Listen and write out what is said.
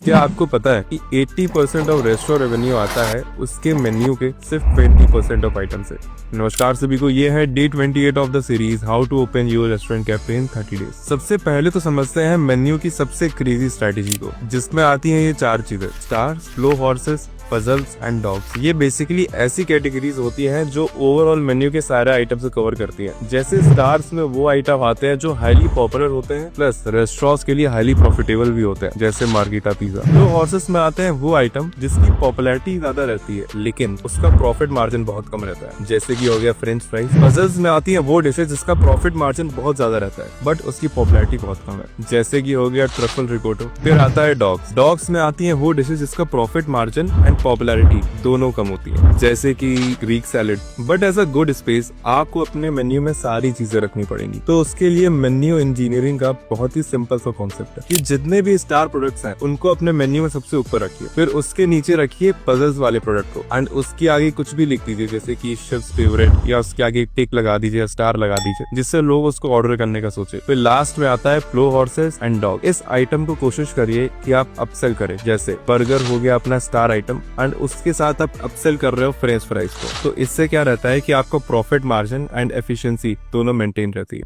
क्या आपको पता है कि 80% ऑफ रेस्टोरेंट रेवेन्यू आता है उसके मेन्यू के सिर्फ 20% ऑफ आइटम से। नमस्कार सभी को, ये है day 28 of the series how to open your restaurant cafe in 30 days. सबसे पहले तो समझते हैं मेन्यू की सबसे क्रेजी स्ट्रेटेजी को, जिसमें आती हैं ये 4 चीजें: stars, slow horses, puzzles and dogs. ये बेसिकली ऐसी कैटेगरीज होती हैं जो ओवरऑल मेन्यू के सारे आइटम से कवर करती हैं। जैसे स्टार्स में वो आइटम आते हैं जो हाईली पॉपुलर होते हैं प्लस रेस्टोरेंट्स के लिए हाईली प्रॉफिटेबल भी होते हैं, जैसे मार्गेरिटा पिज्जा। स्लो हॉर्सेस में आते हैं वो आइटम जिसकी पॉपुलैरिटी ज्यादा रहती है लेकिन उसका प्रॉफिट मार्जिन बहुत कम रहता है, जैसे कि हो गया फ्रेंच फ्राइज। पजल्स में आती है वो डिशेज जिसका प्रॉफिट मार्जिन बहुत ज्यादा रहता है बट उसकी पॉपुलैरिटी बहुत कम है, जैसे कि हो गया ट्रफल रिकोटो। फिर आता है डॉग्स। डॉग्स में आती है वो डिशेज जिसका प्रॉफिट मार्जिन एंड पॉपुलैरिटी दोनों कम होती है, जैसे कि Greek salad. But as a good space आपको अपने मेन्यू में सारी चीजें रखनी पड़ेंगी, तो उसके लिए मेन्यू इंजीनियरिंग का बहुत ही सिंपल सा कॉन्सेप्ट है कि जितने भी स्टार प्रोडक्ट्स हैं उनको अपने मेन्यू में सबसे ऊपर रखिए, फिर उसके नीचे रखिए पजल्स वाले प्रोडक्ट को एंड उसके आगे कुछ भी लिख दीजिए, जैसे कि शेफ्स फेवरेट, या उसके आगे टिक लगा दीजिए, स्टार लगा दीजिए, जिससे लोग उसको ऑर्डर करने का सोचे। फिर लास्ट में आता है स्लो हॉर्सेस एंड डॉग। इस आइटम को कोशिश करिए कि आप अपसेल करें, जैसे बर्गर हो गया अपना स्टार आइटम एंड उसके साथ आप अपसेल कर रहे हो फ्रेंच फ्राइज को। तो इससे क्या रहता है कि आपको प्रॉफिट मार्जिन एंड एफिशिएंसी दोनों मेंटेन रहती है।